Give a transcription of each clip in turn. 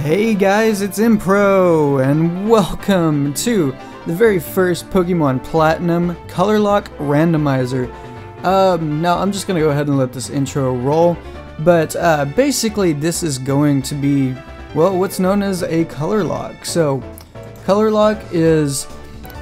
Hey guys, it's Empro, and welcome to the very first Pokemon Platinum Colorlocke Randomizer. Now I'm just gonna go ahead and let this intro roll, but basically this is going to be, well, what's known as a Colorlocke. So, Colorlocke is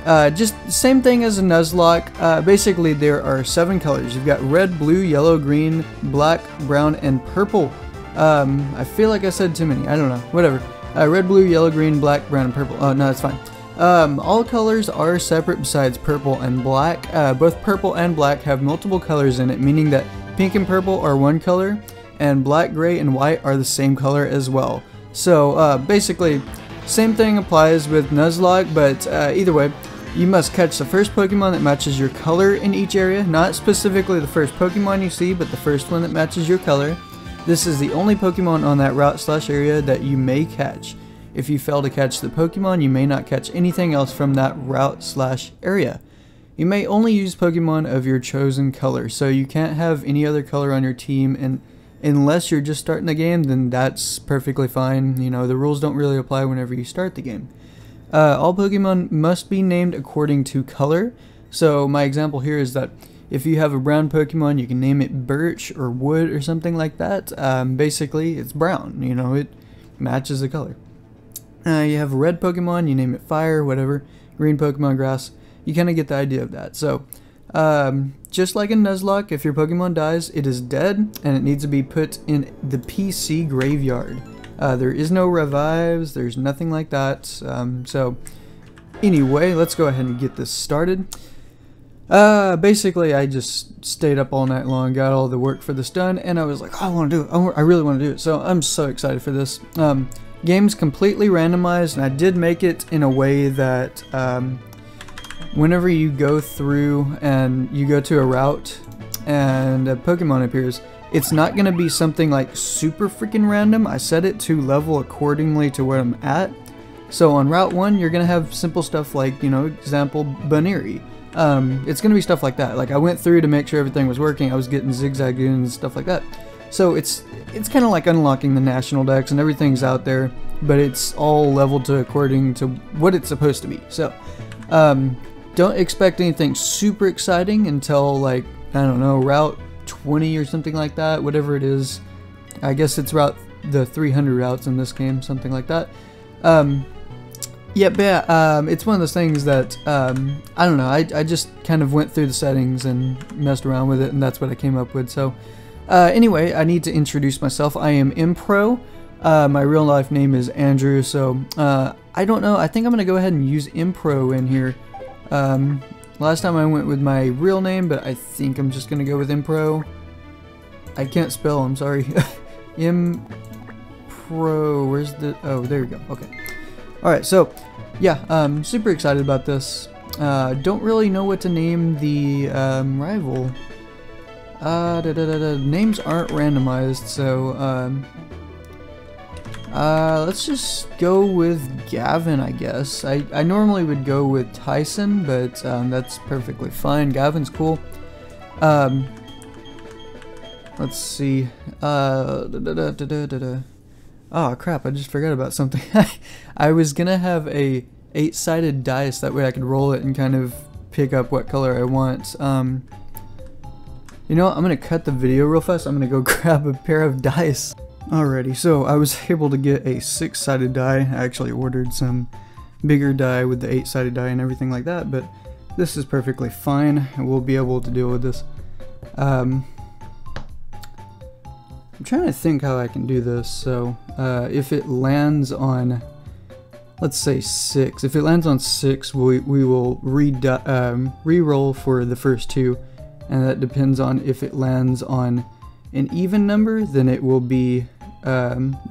just the same thing as a Nuzlocke. Basically there are 7 colors. You've got red, blue, yellow, green, black, brown, and purple. I feel like I said too many. I don't know. Whatever. Red, blue, yellow, green, black, brown, and purple. Oh, no, that's fine. All colors are separate besides purple and black. Both purple and black have multiple colors in it, meaning that pink and purple are one color, and black, gray, and white are the same color as well. So, basically, same thing applies with Nuzlocke, but either way, you must catch the first Pokemon that matches your color in each area. Not specifically the first Pokemon you see, but the first one that matches your color. This is the only Pokemon on that route/area that you may catch. If you fail to catch the Pokemon, you may not catch anything else from that route/area. You may only use Pokemon of your chosen color, so you can't have any other color on your team, and unless you're just starting the game, then that's perfectly fine. You know, the rules don't really apply whenever you start the game. All Pokemon must be named according to color. So my example here is that if you have a brown Pokemon, you can name it Birch or Wood or something like that. Basically, it's brown. You know, it matches the color. You have a red Pokemon, you name it Fire, whatever. Green Pokemon, Grass. You kind of get the idea of that. So, just like in Nuzlocke, if your Pokemon dies, it is dead, and it needs to be put in the PC graveyard. There is no revives, there's nothing like that. So, anyway, let's go ahead and get this started. Basically I just stayed up all night long, got all the work for this done, and I was like, oh, I want to do it. I really want to do it. So I'm so excited for this. Game's completely randomized, and I did make it in a way that whenever you go through and you go to a route and a Pokemon appears, it's not going to be something like super freaking random. I set it to level accordingly to where I'm at. So on Route 1, you're going to have simple stuff like, you know, example, Baneri. It's going to be stuff like that. Like, I went through to make sure everything was working. I was getting Zigzagoons and stuff like that. So it's kind of like unlocking the national decks, and everything's out there, but it's all leveled to according to what it's supposed to be. So don't expect anything super exciting until, like, I don't know, Route 20 or something like that, whatever it is. I guess it's the 300 routes in this game, something like that. Yeah, but yeah, it's one of those things that, I don't know, I just kind of went through the settings and messed around with it, and that's what I came up with. So, anyway, I need to introduce myself. I am Empro. My real life name is Andrew, so, I don't know, I think I'm going to go ahead and use Empro in here. Last time I went with my real name, but I think I'm just going to go with Empro. I can't spell, I'm sorry. Empro, where's the, oh, there you go, okay. Alright, so, yeah, super excited about this. Don't really know what to name the rival. Names aren't randomized, so, let's just go with Gavin, I guess. I normally would go with Tyson, but that's perfectly fine. Gavin's cool. Let's see. Oh crap, I just forgot about something. I was gonna have a 8-sided dice, that way I could roll it and kind of pick up what color I want. You know what, I'm gonna cut the video real fast. I'm gonna go grab a pair of dice. Alrighty, so I was able to get a 6-sided die. I actually ordered some bigger die with the 8-sided die and everything like that, but this is perfectly fine. We'll be able to deal with this. I'm trying to think how I can do this. So if it lands on, let's say 6, if it lands on 6, we will re-roll for the first 2, and that depends on if it lands on an even number, then it will be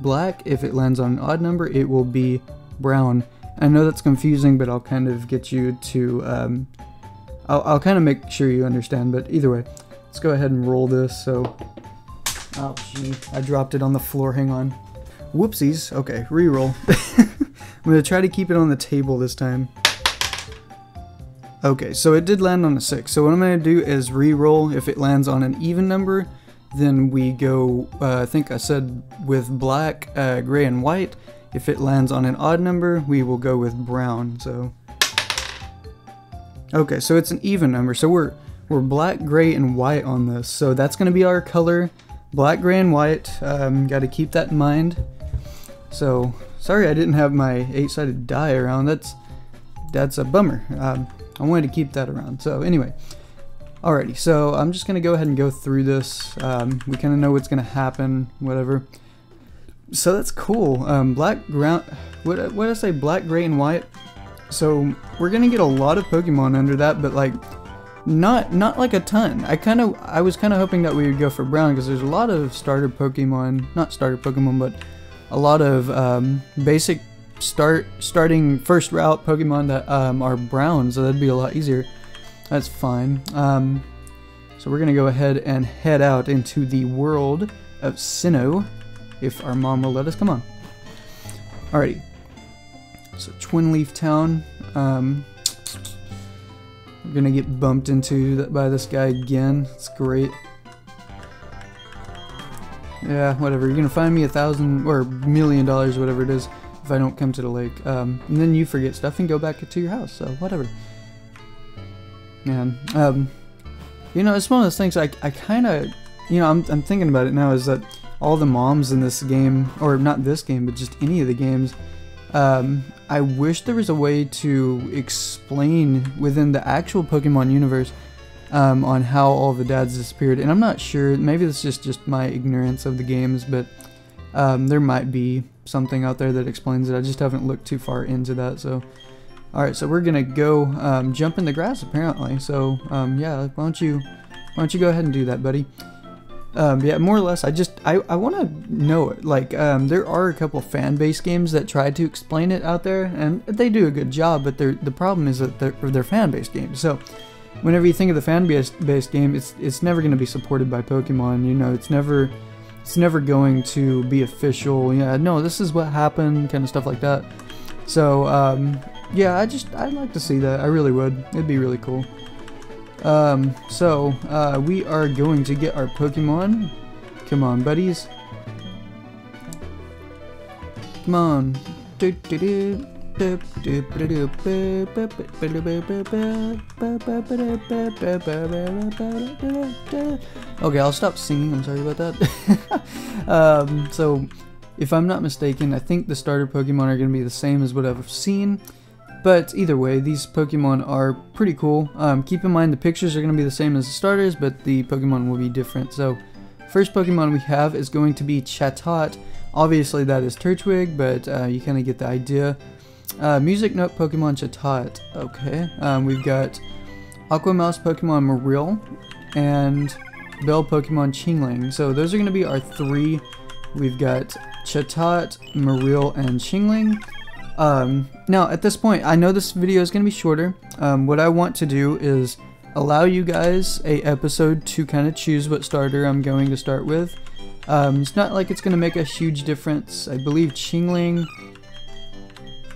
black. If it lands on an odd number, it will be brown. I know that's confusing, but I'll kind of get you to, I'll kind of make sure you understand, but either way, let's go ahead and roll this. So, oh gee, I dropped it on the floor, hang on. Whoopsies, okay, re-roll. I'm going to try to keep it on the table this time. Okay, so it did land on a 6, so what I'm going to do is re-roll. If it lands on an even number, then we go, I think I said with black, gray, and white. If it lands on an odd number, we will go with brown. So okay, so it's an even number. So we're black, gray, and white on this. So that's going to be our color, black, gray, and white. Got to keep that in mind. So sorry I didn't have my 8-sided die around. That's a bummer. I wanted to keep that around. So anyway, alrighty. So I'm just going to go ahead and go through this. We kind of know what's going to happen, whatever. So that's cool. Black, ground. What did I say? Black, gray, and white. So we're gonna get a lot of Pokemon under that, but like not like a ton. I was kind of hoping that we would go for brown because there's a lot of starter Pokemon, not starter Pokemon, but a lot of basic starting first route Pokemon that are brown, so that'd be a lot easier. That's fine. So we're gonna go ahead and head out into the world of Sinnoh. If our mom will let us, come on. Alrighty. So Twin Leaf Town. We're gonna get bumped into by this guy again. It's great. Yeah, whatever. You're gonna find me $1,000 or $1 million, whatever it is, if I don't come to the lake. And then you forget stuff and go back to your house. So whatever. Man, you know, it's one of those things. I kind of, you know, I'm thinking about it now. Is that all the moms in this game, or not this game, but just any of the games, I wish there was a way to explain within the actual Pokemon universe on how all the dads disappeared. And I'm not sure, maybe this is just my ignorance of the games, but there might be something out there that explains it. I just haven't looked too far into that. So alright, so we're gonna go jump in the grass apparently. So yeah, why don't you go ahead and do that, buddy. Yeah, more or less, I want to know it. Like, there are a couple fan-based games that try to explain it out there, and they do a good job, but the problem is that they're fan-based games. So, whenever you think of the fan-based game, it's never going to be supported by Pokemon, you know, it's never going to be official, yeah, no, this is what happened, kind of stuff like that. So, yeah, I'd like to see that, I really would, it'd be really cool. We are going to get our Pokemon. Come on, buddies. Come on. Okay, I'll stop singing. I'm sorry about that. So, if I'm not mistaken, I think the starter Pokemon are going to be the same as what I've seen. But either way, these Pokemon are pretty cool. Keep in mind the pictures are going to be the same as the starters, but the Pokemon will be different. So, first Pokemon we have is going to be Chatot. Obviously that is Turtwig, but you kind of get the idea. Music Note Pokemon Chatot. Okay. We've got Aqua Mouse Pokemon Marill and Bell Pokemon Chingling. So those are going to be our three. We've got Chatot, Marill, and Chingling. Now at this point, I know this video is going to be shorter. What I want to do is allow you guys a episode to kind of choose what starter I'm going to start with. It's not like it's going to make a huge difference. I believe Chingling,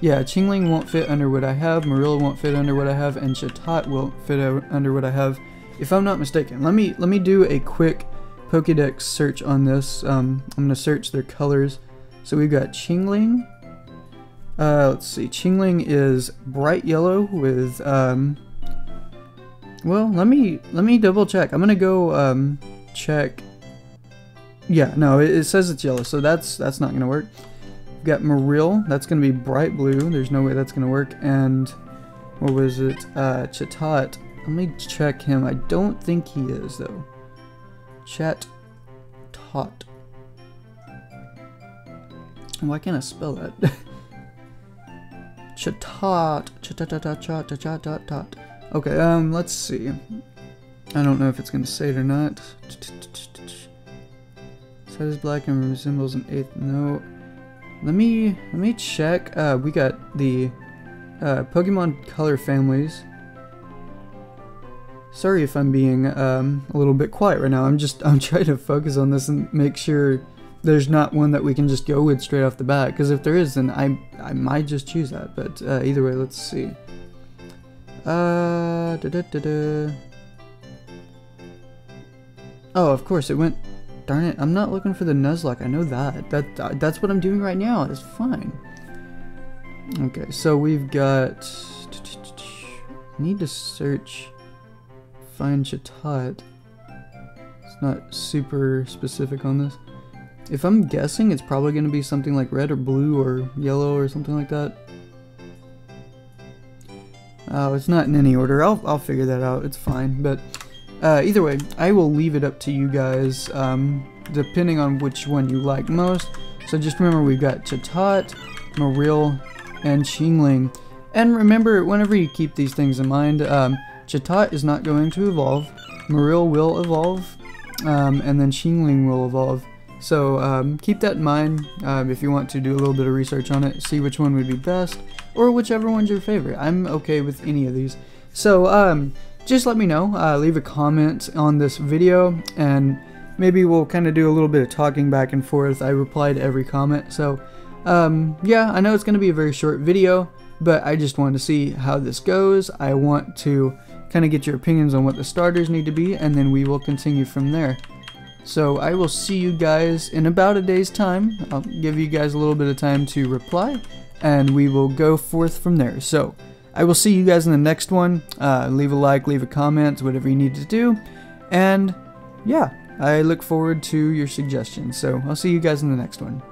yeah, Chingling won't fit under what I have, Marill won't fit under what I have, and Chatot won't fit under what I have, if I'm not mistaken. Let me do a quick Pokédex search on this. I'm going to search their colors. So we've got Chingling. Let's see, Chingling is bright yellow with, well, let me double check. I'm gonna go, check. Yeah, no, it says it's yellow, so that's not gonna work. We've got Marill, that's gonna be bright blue, there's no way that's gonna work, and, what was it, Chatot, let me check him, I don't think he is, though. Chatot. Why can't I spell that? Chatot. Okay, let's see. I don't know if it's gonna say it or not. Head is black and resembles an eighth. No. Let me check. We got the Pokemon color families. Sorry if I'm being a little bit quiet right now. I'm trying to focus on this and make sure there's not one that we can just go with straight off the bat, because if there is, then I might just choose that, but either way, let's see. Oh, of course, it went Darn it, I'm not looking for the Nuzlocke. I know that. That's what I'm doing right now. It's fine. Okay, so we've got... Need to search... Find Chatot. It's not super specific on this. If I'm guessing, it's probably going to be something like red or blue or yellow or something like that. Oh, it's not in any order. I'll figure that out. It's fine. But either way, I will leave it up to you guys, depending on which one you like most. So just remember, we've got Chatot, Marill, and Chingling. And remember, whenever you keep these things in mind, Chatot is not going to evolve, Marill will evolve, and then Chingling will evolve. So keep that in mind if you want to do a little bit of research on it, see which one would be best, or whichever one's your favorite. I'm okay with any of these. So just let me know, leave a comment on this video, and maybe we'll kind of do a little bit of talking back and forth. I reply to every comment. So yeah, I know it's going to be a very short video, but I just wanted to see how this goes. I want to kind of get your opinions on what the starters need to be, and then we will continue from there. So I will see you guys in about a day's time. I'll give you guys a little bit of time to reply, and we will go forth from there. So I will see you guys in the next one. Leave a like, leave a comment, whatever you need to do. And yeah, I look forward to your suggestions. So I'll see you guys in the next one.